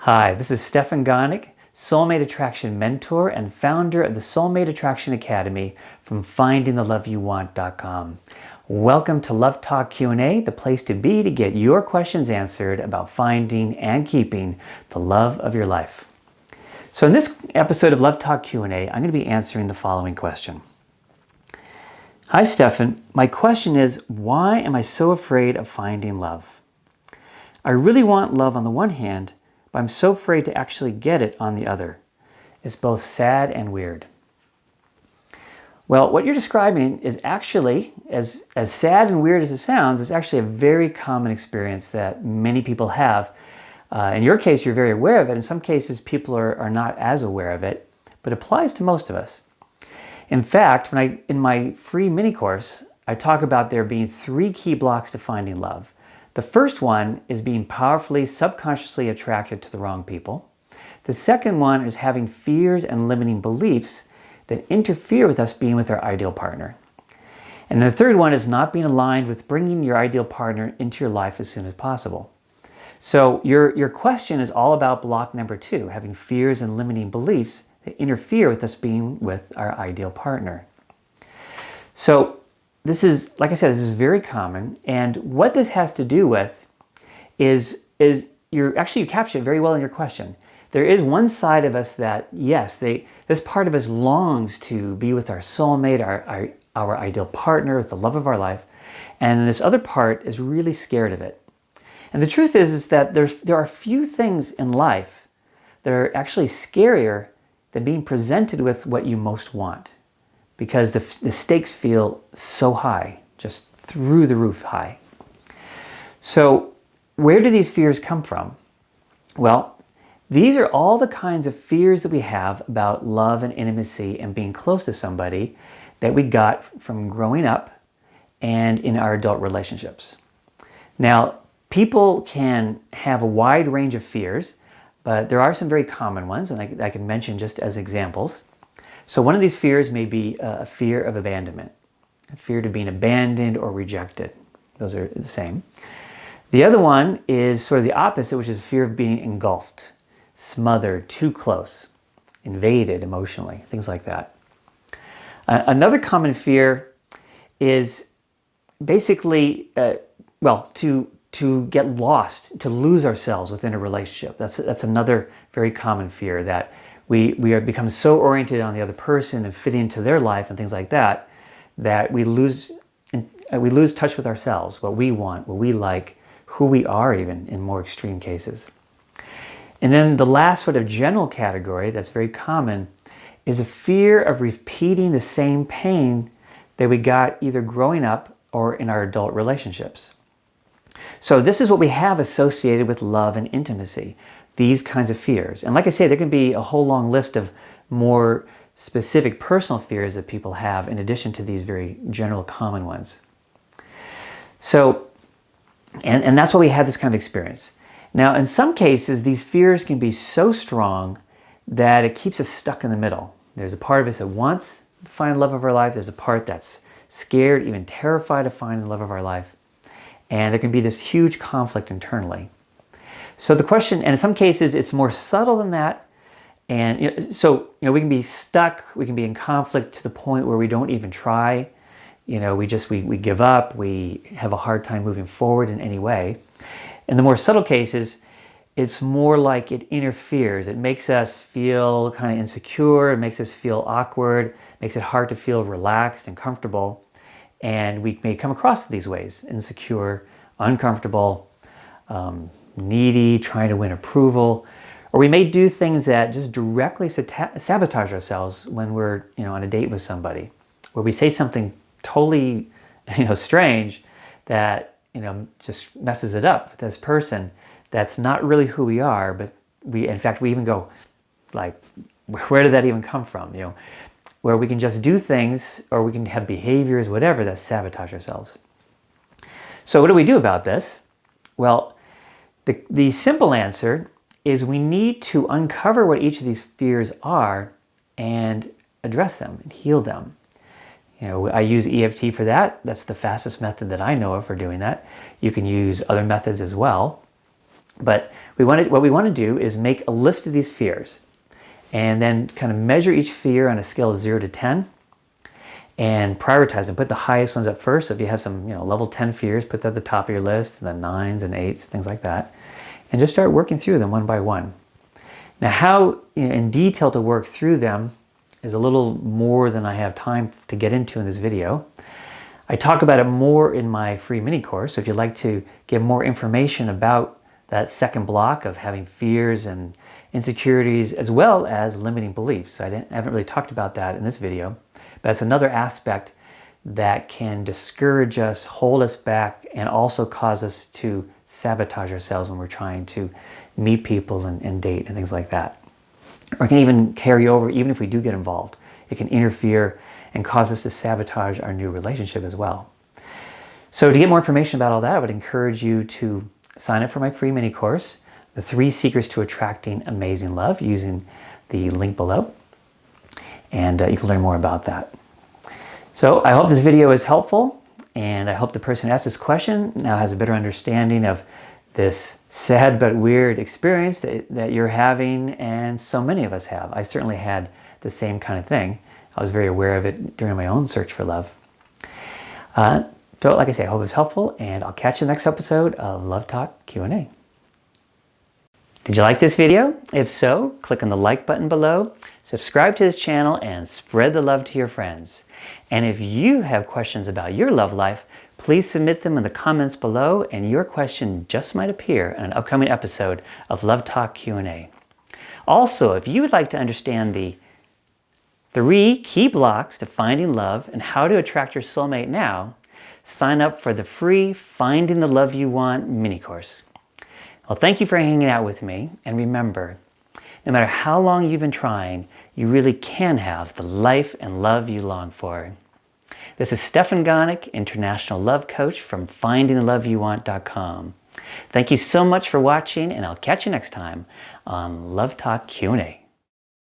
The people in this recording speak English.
Hi, this is Stefan Gonick, Soulmate Attraction Mentor and founder of the Soulmate Attraction Academy from FindingTheLoveYouWant.com. Welcome to Love Talk Q&A, the place to be to get your questions answered about finding and keeping the love of your life. So in this episode of Love Talk Q&A, I'm going to be answering the following question. Hi Stefan, my question is, why am I so afraid of finding love? I really want love on the one hand, but I'm so afraid to actually get it on the other. It's both sad and weird. Well, what you're describing is actually, as sad and weird as it sounds, is actually a very common experience that many people have. In your case, you're very aware of it. In some cases, people are not as aware of it, but it applies to most of us. In fact, in my free mini course, I talk about there being 3 key blocks to finding love. The first one is being powerfully, subconsciously attracted to the wrong people. The second one is having fears and limiting beliefs that interfere with us being with our ideal partner. And the third one is not being aligned with bringing your ideal partner into your life as soon as possible. So your question is all about block number 2, having fears and limiting beliefs that interfere with us being with our ideal partner. So this is, like I said, this is very common, and what this has to do with is you captured it very well in your question. There is one side of us that, yes, this part of us longs to be with our soulmate, our ideal partner, with the love of our life, and this other part is really scared of it. And the truth is that there are few things in life that are actually scarier than being presented with what you most want, because the stakes feel so high, just through the roof high. So where do these fears come from? Well, these are all the kinds of fears that we have about love and intimacy and being close to somebody that we got from growing up and in our adult relationships. Now, people can have a wide range of fears, but there are some very common ones, and I can mention just as examples. So one of these fears may be a fear of abandonment, a fear of being abandoned or rejected. Those are the same. The other one is sort of the opposite, which is fear of being engulfed, smothered, too close, invaded emotionally, things like that. Another common fear is basically, to get lost, to lose ourselves within a relationship. That's another very common fear, that we are become so oriented on the other person and fitting into their life and things like that, that we lose touch with ourselves, what we want, what we like, who we are, even in more extreme cases. And then the last sort of general category that's very common is a fear of repeating the same pain that we got either growing up or in our adult relationships. So this is what we have associated with love and intimacy, these kinds of fears. And like I say, there can be a whole long list of more specific personal fears that people have in addition to these very general common ones. So, and that's why we have this kind of experience. Now, in some cases, these fears can be so strong that it keeps us stuck in the middle. There's a part of us that wants to find the love of our life. There's a part that's scared, even terrified of finding the love of our life. And there can be this huge conflict internally. So the question, and in some cases it's more subtle than that, and we can be stuck, we can be in conflict to the point where we don't even try. We give up, we have a hard time moving forward in any way. In the more subtle cases, it's more like it interferes. It makes us feel kind of insecure, it makes us feel awkward, makes it hard to feel relaxed and comfortable. And we may come across these ways: insecure, uncomfortable, needy, trying to win approval. Or we may do things that just directly sabotage ourselves when we're on a date with somebody, where we say something totally strange that just messes it up with this person that's not really who we are, but we even go like, where did that even come from? Where we can just do things, or we can have behaviors, whatever, that sabotage ourselves. So what do we do about this? Well, the simple answer is we need to uncover what each of these fears are and address them and heal them. I use EFT for that. That's the fastest method that I know of for doing that. You can use other methods as well. But what we want to do is make a list of these fears and then kind of measure each fear on a scale of 0 to 10 and prioritize them. Put the highest ones up first. So if you have some level 10 fears, put that at the top of your list, and then 9s and 8s, things like that. And just start working through them one by one. Now how in detail to work through them is a little more than I have time to get into in this video. I talk about it more in my free mini course. So if you'd like to get more information about that second block of having fears and insecurities as well as limiting beliefs. I haven't really talked about that in this video, but it's another aspect that can discourage us, hold us back, and also cause us to sabotage ourselves when we're trying to meet people and date and things like that. Or it can even carry over, even if we do get involved. It can interfere and cause us to sabotage our new relationship as well. So to get more information about all that, I would encourage you to sign up for my free mini course, The 3 Secrets to Attracting Amazing Love, using the link below. And you can learn more about that. So I hope this video is helpful, and I hope the person who asked this question now has a better understanding of this sad but weird experience that you're having, and so many of us have. I certainly had the same kind of thing. I was very aware of it during my own search for love. So like I say, I hope it's helpful, and I'll catch you in the next episode of Love Talk Q&A. Did you like this video? If so, click on the like button below, subscribe to this channel, and spread the love to your friends. And if you have questions about your love life, please submit them in the comments below, and your question just might appear in an upcoming episode of Love Talk Q&A. Also, if you would like to understand the 3 key blocks to finding love and how to attract your soulmate now, sign up for the free Finding the Love You Want mini course. Well, thank you for hanging out with me, and remember, no matter how long you've been trying, you really can have the life and love you long for. This is Stefan Gonick, International Love Coach from FindingTheLoveYouWant.com. Thank you so much for watching, and I'll catch you next time on Love Talk Q&A.